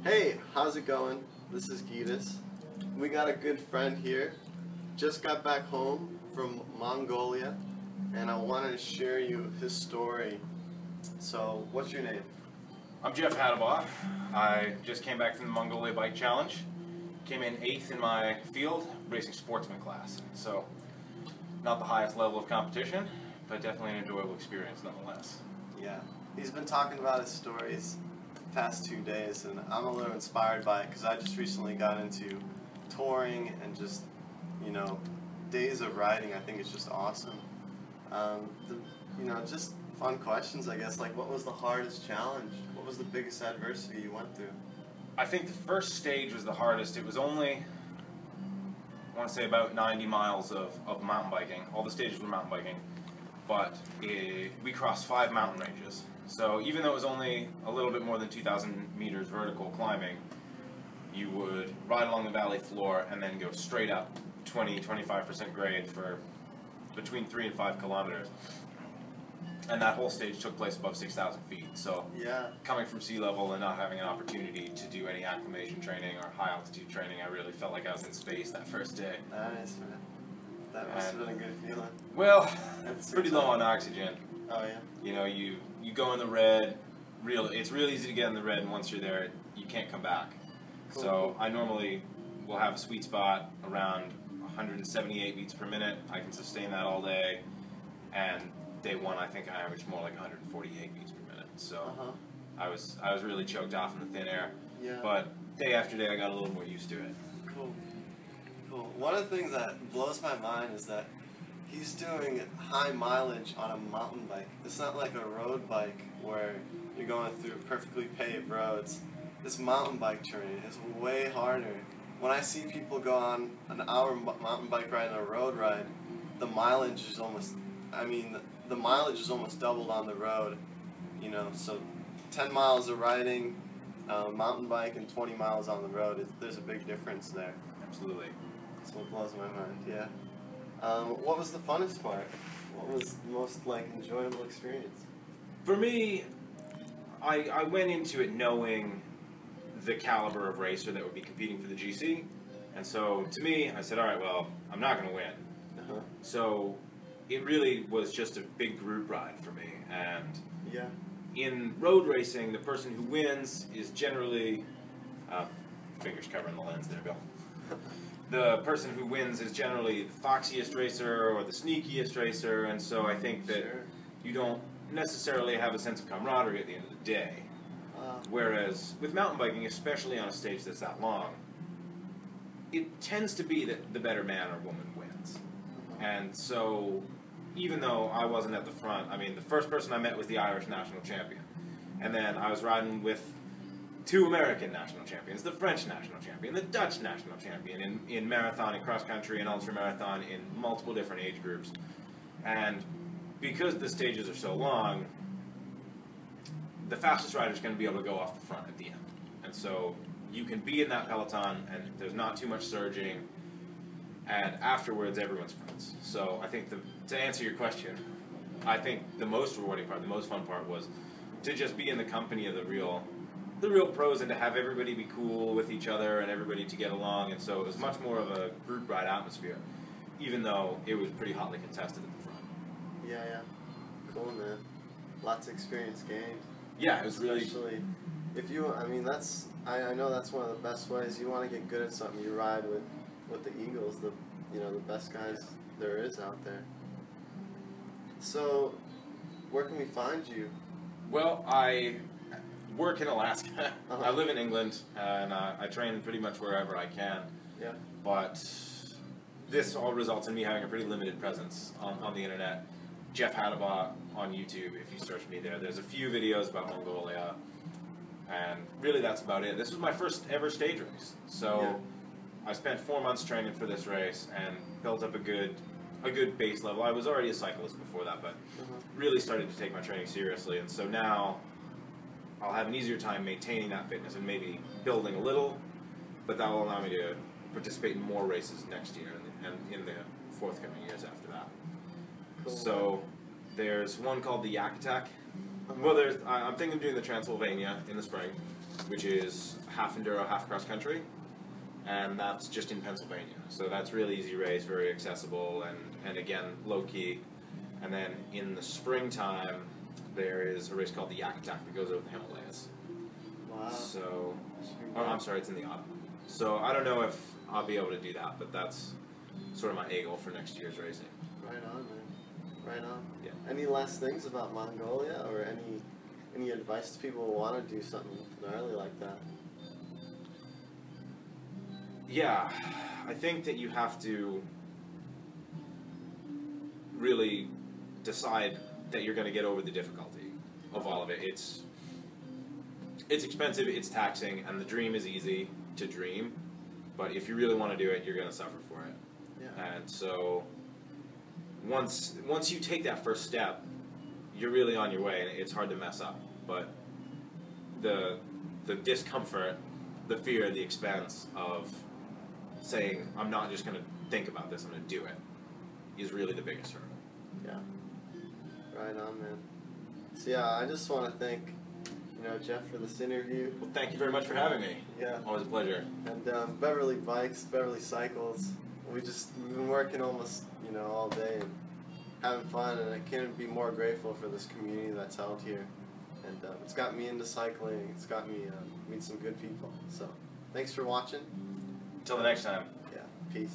Hey, how's it going? This is Gitas. We got a good friend here. Just got back home from Mongolia, and I wanted to share you his story. So, what's your name? I'm Jeff Hattabaugh. I just came back from the Mongolia Bike Challenge. Came in 8th in my field, racing sportsman class. So, not the highest level of competition, but definitely an enjoyable experience nonetheless. Yeah. He's been talking about his stories the past 2 days, and I'm a little inspired by it because I just recently got into touring and just, days of riding. I think it's just awesome. Just fun questions, I guess, like what was the hardest challenge? What was the biggest adversity you went through? I think the first stage was the hardest. It was only, I want to say, about 90 miles of mountain biking. All the stages were mountain biking, but we crossed 5 mountain ranges. So even though it was only a little bit more than 2,000 meters vertical climbing, you would ride along the valley floor and then go straight up 20-25% grade for between 3 and 5 kilometers. And that whole stage took place above 6,000 feet. So yeah, coming from sea level and not having an opportunity to do any acclimation training or high altitude training, I really felt like I was in space that first day. Nice, man. That must have been a good feeling. Well, it's pretty low on oxygen. Oh yeah. You go in the red. It's real easy to get in the red, and once you're there, you can't come back. Cool. So I normally will have a sweet spot around 178 beats per minute. I can sustain that all day, and day one I think I averaged more like 148 beats per minute. So I was really choked off in the thin air. Yeah. But day after day I got a little more used to it. Cool. Cool. One of the things that blows my mind is that he's doing high mileage on a mountain bike. It's not like a road bike where you're going through perfectly paved roads. This mountain bike terrain is way harder. When I see people go on an hour mountain bike ride and a road ride, the mileage is almost doubled on the road. So 10 miles of riding mountain bike and 20 miles on the road, there's a big difference there. Absolutely. That's what blows my mind, yeah. What was the funnest part? What was the most enjoyable experience? For me, I went into it knowing the caliber of racer that would be competing for the GC, and so to me, I said, all right, well, I'm not going to win. So it really was just a big group ride for me, and yeah. In road racing, the person who wins is generally, fingers covering the lens there, Bill. The person who wins is generally the foxiest racer or the sneakiest racer, and so I think that you don't necessarily have a sense of camaraderie at the end of the day. Whereas with mountain biking, especially on a stage that's that long, it tends to be that the better man or woman wins. And so even though I wasn't at the front, I mean, the first person I met was the Irish national champion. And then I was riding with 2 American national champions, the French national champion, the Dutch national champion in marathon and cross country and ultra marathon in multiple different age groups. And because the stages are so long, the fastest rider is going to be able to go off the front at the end. And so you can be in that peloton and there's not too much surging, and afterwards everyone's friends. So I think to answer your question, I think the most rewarding part, the most fun part was to just be in the company of the real pros and to have everybody be cool with each other and everybody to get along. And so it was much more of a group ride atmosphere, even though it was pretty hotly contested at the front. Yeah. Cool, man. Lots of experience gained. Yeah, it was Especially if you, I know that's one of the best ways. You want to get good at something, you ride with the Eagles, the best guys there is out there. So, where can we find you? Well, I work in Alaska. I live in England, and I train pretty much wherever I can. Yeah. But this all results in me having a pretty limited presence on the internet. Jeff Hattabaugh on YouTube, if you search me there. There's a few videos about Mongolia, and really that's about it. This was my first ever stage race, so I spent 4 months training for this race and built up a good base level. I was already a cyclist before that, but really started to take my training seriously, and so now I'll have an easier time maintaining that fitness and maybe building a little, but that will allow me to participate in more races next year and in the forthcoming years after that. Cool. So there's one called the Yak Attack. Well, I'm thinking of doing the Transylvania in the spring. which is half enduro, half cross country, and that's just in Pennsylvania. So that's really easy race, very accessible, and again low key. And then in the springtime, there is a race called the Yak Attack that goes over the Himalayas. Wow. So, oh, I'm sorry, it's in the autumn. So I don't know if I'll be able to do that, but that's sort of my A goal for next year's racing. Right on, man. Right on. Yeah. Any last things about Mongolia, or any advice to people who want to do something gnarly like that? Yeah, I think that you have to really decide that you're going to get over the difficulty of all of it. It's expensive, it's taxing, and the dream is easy to dream, but if you really want to do it, you're going to suffer for it. Yeah. And so once you take that first step, you're really on your way, and it's hard to mess up. But the discomfort, the fear, the expense of saying, I'm not just going to think about this, I'm going to do it, is really the biggest hurdle. Yeah. Right on, man. So yeah, I just want to thank, Jeff, for this interview. Well, thank you very much for having me. Yeah. Always a pleasure. And Beverly Bikes, Beverly Cycles. We've been working almost, all day and having fun, and I can't be more grateful for this community that's held here. And it's got me into cycling. It's got me meet some good people. So thanks for watching. Until the next time. Yeah. Peace.